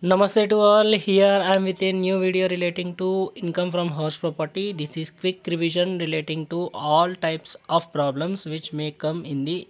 Namaste to all. Here I am with a new video relating to income from house property. This is quick revision relating to all types of problems which may come in the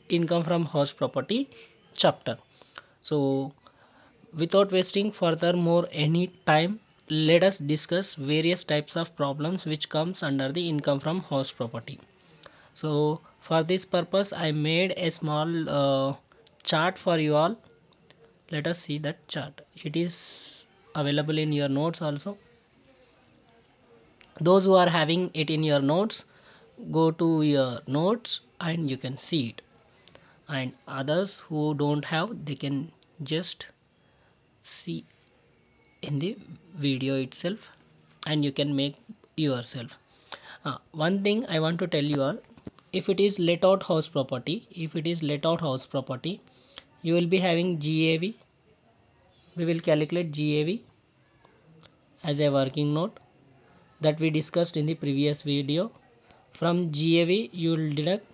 income from house property chapter. So without wasting further more any time, let us discuss various types of problems which comes under the income from house property. So for this purpose I made a small chart for you all. Let us see that chart. It is available in your notes also. Those who are having it in your notes, go to your notes and you can see it, and others who don't have, they can just see in the video itself and you can make yourself. One thing I want to tell you all, if it is let out house property, you will be having GAV. We will calculate GAV as a working note that we discussed in the previous video. From GAV you will deduct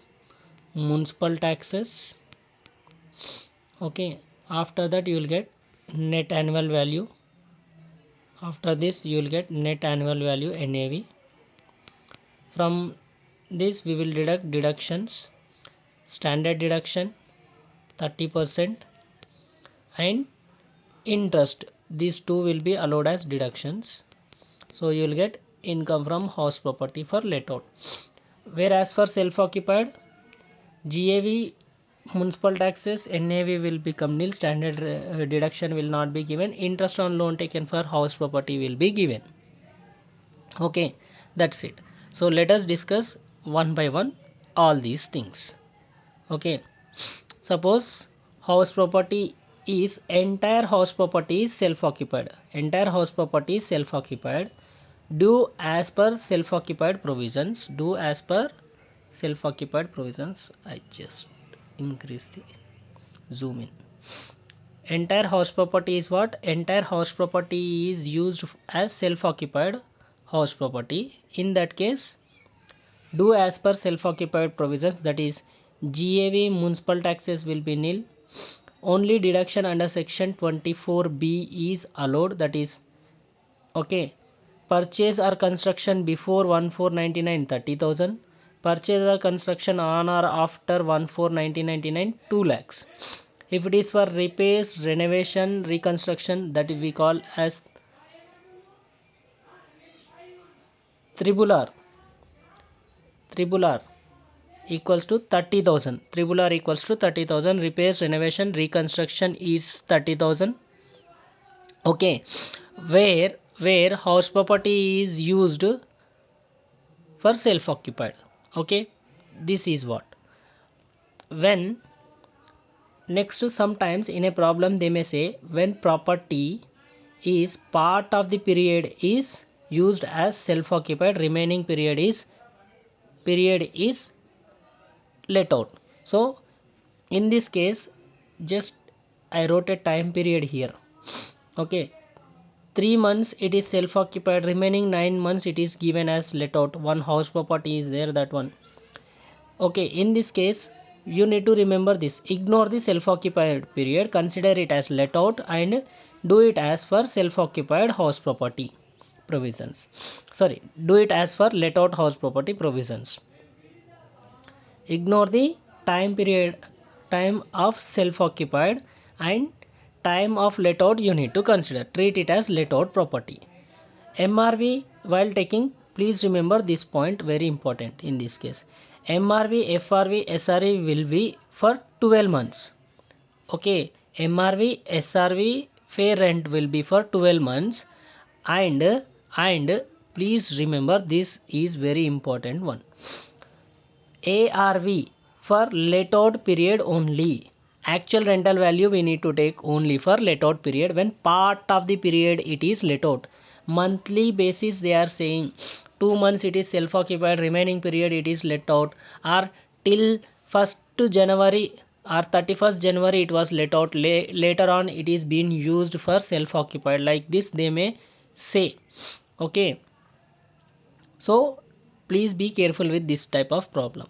municipal taxes. Okay, after that you will get net annual value. After this you will get net annual value, NAV. From this we will deduct deductions, standard deduction 30% and interest. These two will be allowed as deductions. So you will get income from house property for let out. Whereas for self occupied, GAV, municipal taxes, NAV will become nil, standard deduction will not be given, interest on loan taken for house property will be given. Okay, that's it. So let us discuss one by one all these things. Okay, suppose house property is self occupied. Entire house property is self occupied. Do as per self occupied provisions. I just increase the zoom in. Entire house property is what? Entire house property is used as self occupied house property. In that case, do as per self occupied provisions, that is GAV, municipal taxes will be nil. Only deduction under section 24B is allowed, that is okay, purchase or construction before 1/4/1999 30,000, purchase or construction on or after 1/4/1999 2 lakhs. If it is for repairs, renovation, reconstruction, that we call as triple R equals to 30,000. Triple R equals to 30,000. Repairs, renovation, reconstruction is 30,000. Okay, where house property is used for self occupied. Okay, this is what. When next, sometimes in a problem they may say when property is part of the period is used as self occupied, remaining period is let out. So in this case, just I wrote a time period here. Okay, 3 months it is self occupied, remaining 9 months it is given as let out. One house property is there, that one. Okay, in this case you need to remember this. Ignore the self occupied period, consider it as let out and do it as for self occupied house property provisions. Sorry, do it as for let out house property provisions. Ignore the time of self occupied and time of let out you need to consider. Treat it as let out property. MRV while taking, please remember this point, very important in this case. MRV, FRV, SRV will be for 12 months. Okay, MRV, SRV, fair rent will be for 12 months and please remember this is very important one. ARV for let out period only. Actual rental value we need to take only for let out period when part of the period it is let out. Monthly basis they are saying 2 months it is self occupied, remaining period it is let out, or till 1st January or 31st January it was let out, later on it is being used for self occupied, like this they may say. Okay, so please be careful with this type of problem.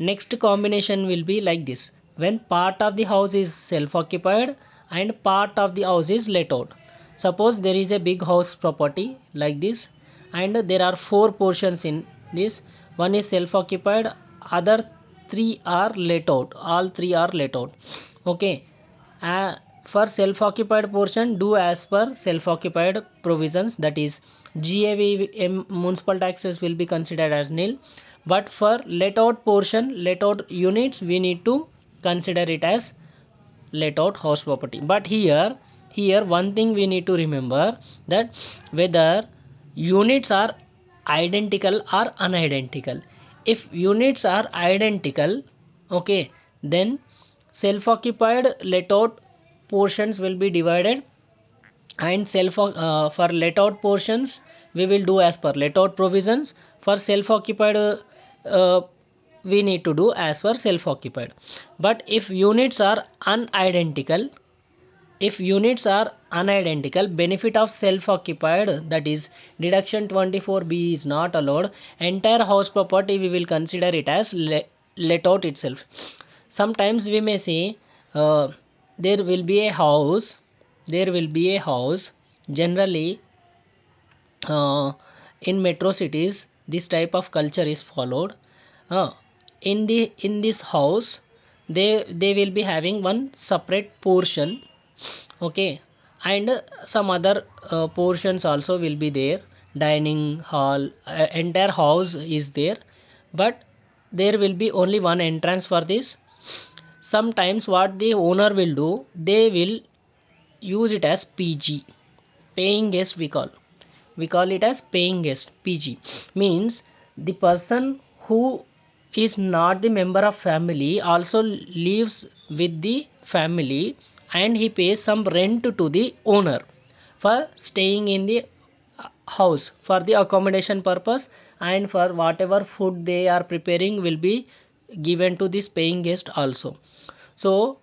Next combination will be like this. When part of the house is self occupied and part of the house is let out. Suppose there is a big house property like this, and there are four portions in this. One is self occupied, other three are let out, all three are let out. Okay. For self occupied portion, do as per self occupied provisions, that is GAV municipal taxes will be considered as nil, but for let out portion, let out units, we need to consider it as let out house property. But here one thing we need to remember, that whether units are identical or unidentical. If units are identical, okay, then self occupied let out portions will be divided, and for let out portions we will do as per let out provisions. For self occupied uh, we need to do as per self occupied. But if units are unidentical, benefit of self occupied, that is deduction 24B is not allowed. Entire house property we will consider it as let out itself. Sometimes we may say there will be a house, generally in metro cities this type of culture is followed. In this house they will be having one separate portion, okay, and some other portions also will be there. Dining hall, entire house is there, but there will be only one entrance for this. Sometimes what the owner will do, they will use it as PG, paying guest. We call it as paying guest. PG means the person who is not the member of family also lives with the family, and he pays some rent to the owner for staying in the house for the accommodation purpose, and for whatever food they are preparing will be given to this paying guest also. So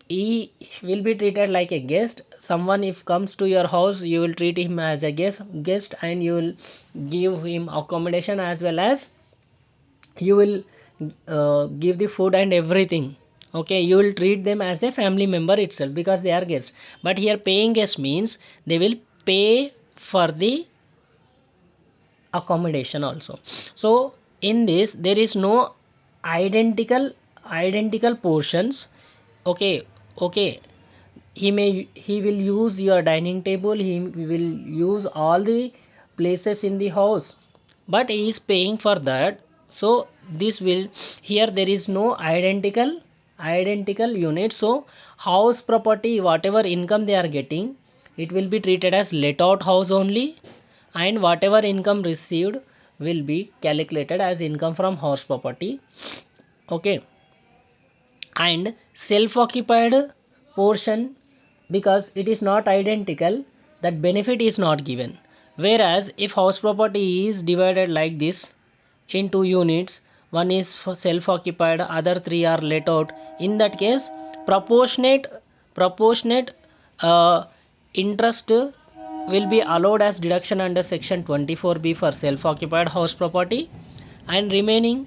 he will be treated like a guest. Someone if comes to your house, you will treat him as a guest, and you will give him accommodation, as well as you will give the food and everything. Okay, you will treat them as a family member itself, because they are guests. But here paying guest means they will pay for the accommodation also. So in this there is no identical portions. Okay, okay, he will use your dining table, he will use all the places in the house, but he is paying for that. So this will, here there is no identical unit. So house property, whatever income they are getting, it will be treated as let out house only, and whatever income received will be calculated as income from house property. Okay. And self occupied portion, because it is not identical, that benefit is not given. Whereas if house property is divided like this into units, one is for self occupied, other three are let out, in that case proportionate interest will be allowed as deduction under section 24B for self occupied house property, and remaining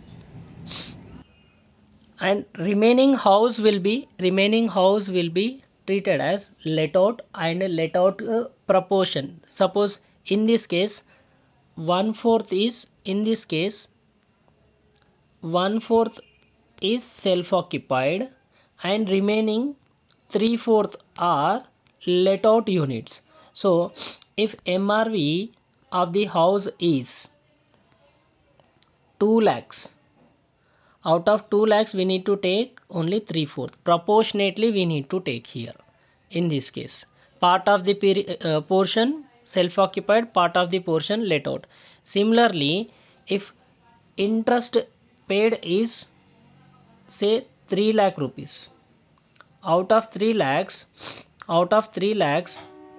house will be treated as let out, and let out proportion. Suppose in this case 1/4 is, self occupied, and remaining 3/4 are let out units. So if MRV of the house is 2 lakhs, out of 2 lakhs we need to take only 3/4. Proportionately we need to take here. In this case, part of the portion self occupied, part of the portion let out. Similarly, if interest paid is say 3 lakh rupees, out of 3 lakhs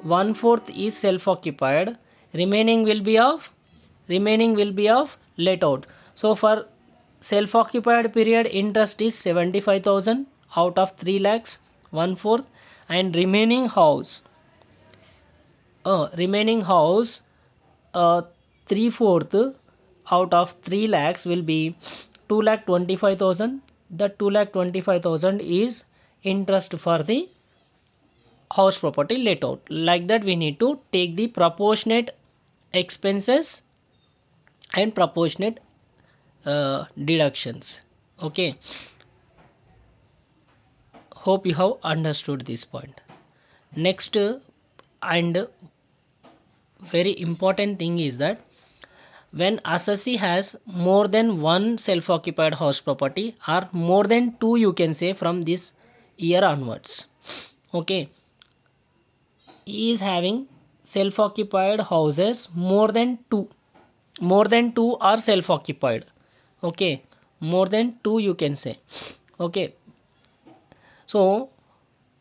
1/4 is self occupied, remaining will be of let out. So for self occupied period, interest is 75,000 out of 3 lakhs 1/4, and remaining house 3/4 out of 3 lakhs will be 2,25,000. The 2,25,000 is interest for the house property let out. Like that we need to take the proportionate expenses and proportionate deductions. Okay, hope you have understood this point. Next and very important thing is that when assessee has more than one self-occupied house property or more than two, you can say from this year onwards. Okay, he is having self-occupied houses more than two. More than two are self-occupied. Okay, more than two you can say. Okay, so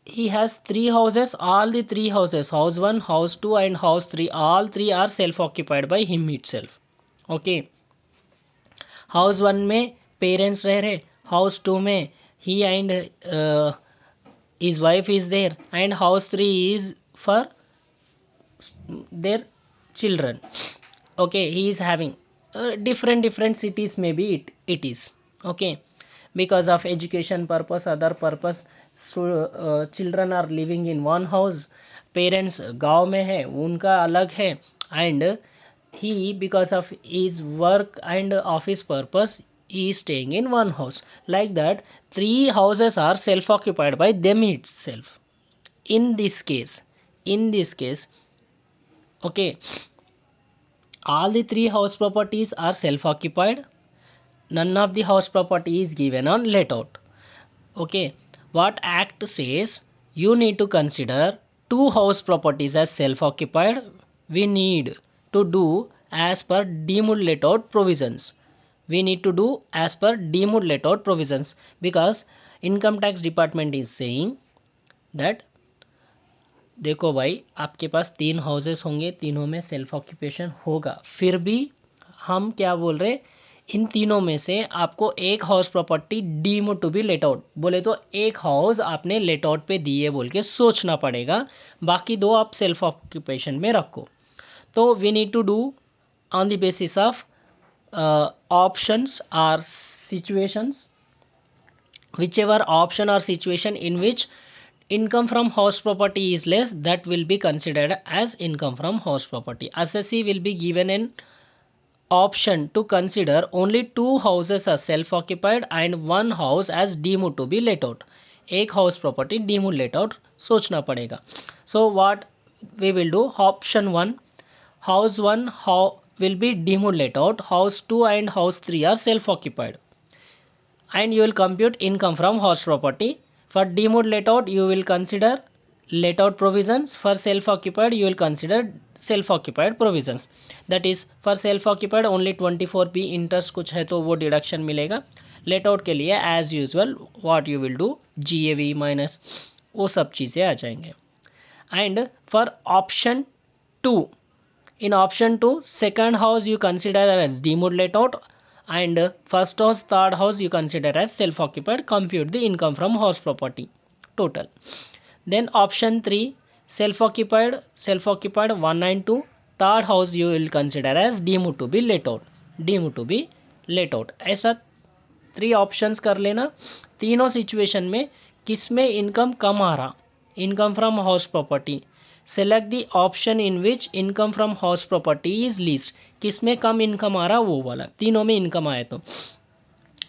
he has three houses. All the three houses, house 1, house 2 and house 3, all three are self-occupied by him itself. Okay, house 1 में parents रह रहे, house 2 में ही and his wife is there, and house 3 is for their children. Okay, he is having different cities, maybe it is. Okay, because of education purpose, other purpose, so children are living in one house. Parents गांव में है, उनका अलग है, and he, because of his work and office purpose, he is staying in one house. Like that, three houses are self occupied by them itself. In this case, okay, all the three house properties are self occupied. None of the house property is given on let out. Okay, what act says? You need to consider two house properties as self occupied. We need to do as per deemed let out provisions. We need to do as per deemed let out provisions, because income tax department is saying that देखो भाई, आपके पास 3 houses होंगे, तीनों में self occupation होगा, फिर भी हम क्या बोल रहे, इन तीनों में से आपको एक house property deem to be let out, बोले तो एक हाउस आपने लेट आउट पे दिए बोल के सोचना पड़ेगा, बाकी 2 आप सेल्फ ऑक्यूपेशन में रखो. तो we need to do on the basis of options or situations, whichever option और situation in which income from house property is less, that will be considered as income from house property. Assessee will be given an option to consider only 2 houses as self occupied and 1 house as deemed to be let out. एक house property deemed let out सोचना पड़ेगा. So what we will do, option 1, house 1 will be deemed let out, house 2 and house 3 are self occupied, and you will compute income from house property. For deemed let out, you will consider let out provisions. For self occupied, you will consider self occupied provisions. That is, for self occupied only 24B interest कुछ है तो वो deduction मिलेगा. Late out के लिए as usual what you will do, GAV minus वो सब चीज़ें आ जाएंगे. And for option 2, in option 2, second house you consider as deemed let out, and first house, third house you consider as self occupied. Compute the income from house property total. Then option 3, self occupied 1 and 2, third house you will consider as deemed to be let out. ऐसा 3 options कर लेना. तीनों situation में किस में income कम आ रहा, income from house property. Select the option in which income from house property is least. किस में कम इनकम आ रहा वो वाला, तीनों में इनकम आए तो.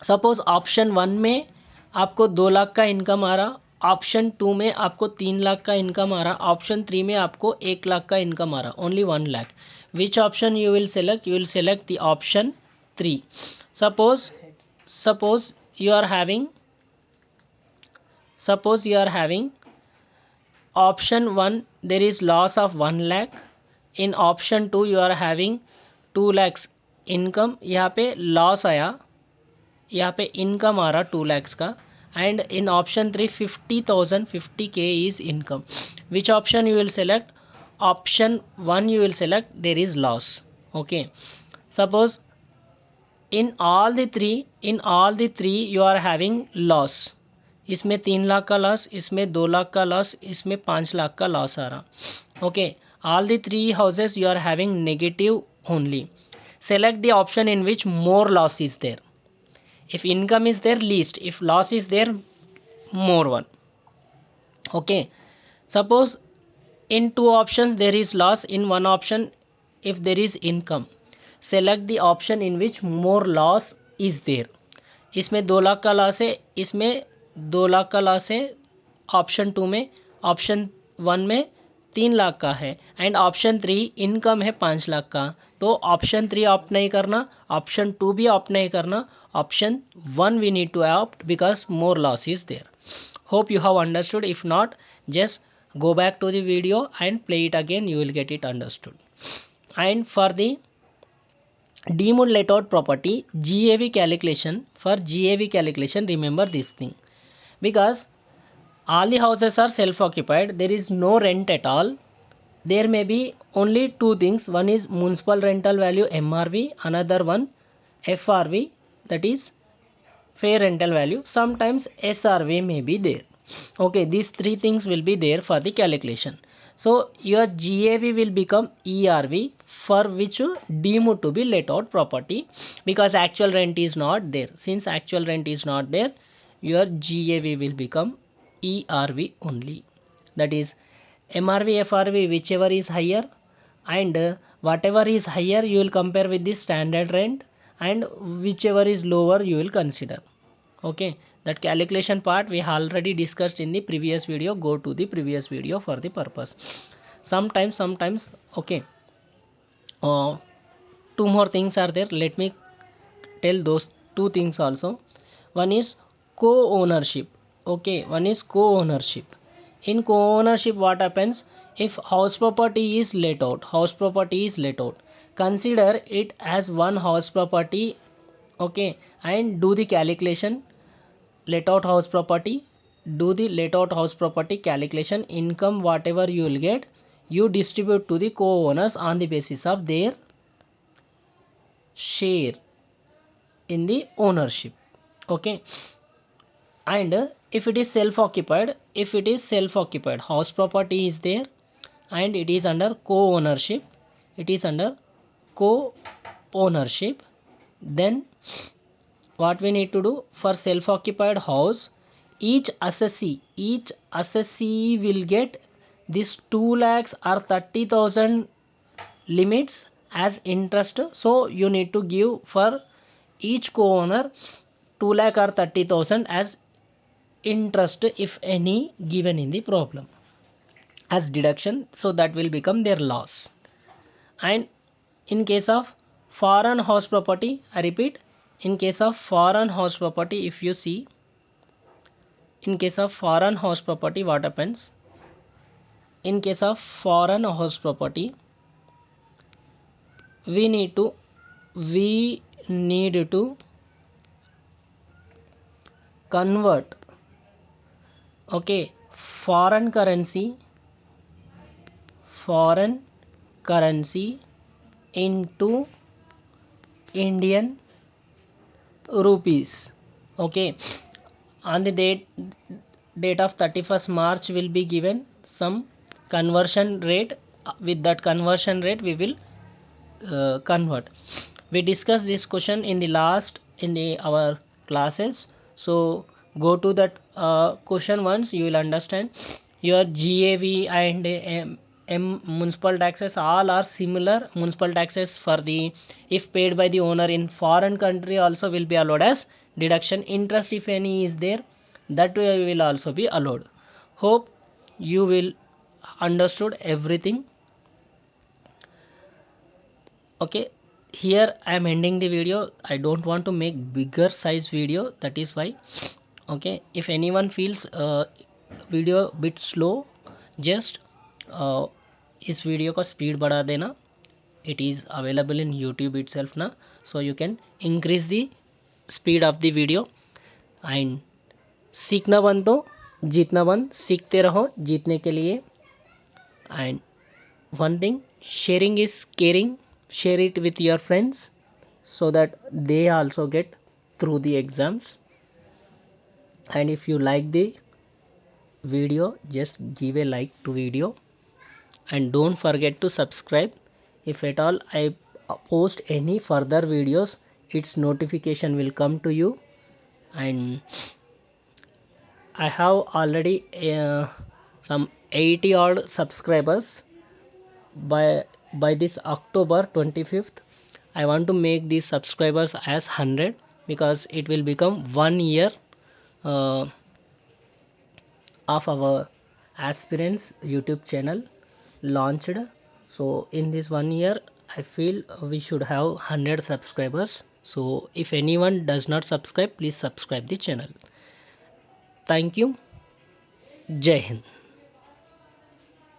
सपोज ऑप्शन 1 में आपको 2 लाख का इनकम आ रहा, ऑप्शन 2 में आपको 3 लाख का इनकम आ रहा, ऑप्शन 3 में आपको 1 लाख का इनकम आ रहा, only 1 lakh. Which option you will select? You will select the option 3. Suppose you are having option 1, there is loss of 1 lakh. In option 2 you are having 2 lakhs income, यहाँ पे loss आया, यहाँ पे income आ रहा 2 lakhs का. And in option 3 50,000 50K is income. Which option you will select? Option 1 you will select there is loss. Okay, suppose in all the three you are having loss. इसमें 3 लाख का loss, इसमें 2 लाख का loss, इसमें 5 लाख का loss आ रहा. Okay, all the 3 houses you are having negative only. Select the option in which more loss is there. If income is there, least. If loss is there, more one. Okay, Suppose in two options there is loss, in one option if there is income, select the option in which more loss is there. इसमें 2 लाख का loss है, इसमें 2 लाख का loss है option 2 में, option 1 में 3 लाख का है एंड ऑप्शन 3 इनकम है 5 लाख का. तो ऑप्शन 3 ऑप्ट नहीं करना, ऑप्शन 2 भी ऑप्ट नहीं करना, option 1 we need to opt because more loss is there. Hope you have understood. If not, just go back to the video and play it again, you will get it understood. And for the demood layout property GAV calculation, for GAV calculation remember this thing, because all the houses are self occupied, there is no rent at all. There may be only two things, one is municipal rental value MRV, another one FRV, that is fair rental value. Sometimes SRV may be there. Okay, these three things will be there for the calculation. So your GAV will become ERV, for which demood to be let out property, because actual rent is not there. Since actual rent is not there, your GAV will become ERV only. That is MRV, FRV, whichever is higher, and whatever is higher you will compare with the standard rent, and whichever is lower you will consider. Okay, that calculation part we already discussed in the previous video. Go to the previous video for the purpose. Sometimes okay, two more things are there, let me tell those two things also. One is co-ownership. Okay, one is co-ownership. In co-ownership what happens, if house property is let out, consider it as one house property. Okay, and do the calculation, let out house property, do the let out house property calculation. Income whatever you will get, you distribute to the co-owners on the basis of their share in the ownership. Okay, and if it is self occupied, house property is there and it is under co-ownership, then what we need to do, for self occupied house, each assessee will get this 2 lakhs or 30,000 limits as interest. So you need to give for each co-owner 2 lakh or 30,000 as interest, if any, given in the problem as deduction. So that will become their loss. And in case of foreign house property, I repeat, in case of foreign house property, if you see, in case of foreign house property what happens, in case of foreign house property we need to convert, okay, foreign currency into Indian rupees. Okay, on the date of 31st March will be given some conversion rate. With that conversion rate we will convert. We discussed this question in the last our classes, so go to that question once, you will understand. Your GAV and municipal taxes all are similar. Municipal taxes for the, if paid by the owner in foreign country, also will be allowed as deduction. Interest if any is there, that will also be allowed. Hope you will understood everything. Okay, here I am ending the video. I don't want to make bigger size video, that is why. Okay, if anyone feels video bit slow, just इस video का speed बढ़ा देना. It is available in YouTube itself ना, so you can increase the speed of the video. And सीखना बंद तो जीतना बंद, सीखते रहो जीतने के लिए. And one thing, sharing is caring. Share it with your friends so that they also get through the exams. And if you like the video, just give a like to video and don't forget to subscribe. If at all I post any further videos, its notification will come to you. And I have already some 80 odd subscribers by this October 25th. I want to make these subscribers as 100 because it will become 1 year uh, of our aspirants YouTube channel launched. So in this 1 year I feel we should have 100 subscribers. So if anyone does not subscribe, please subscribe the channel. Thank you. Jai Hind.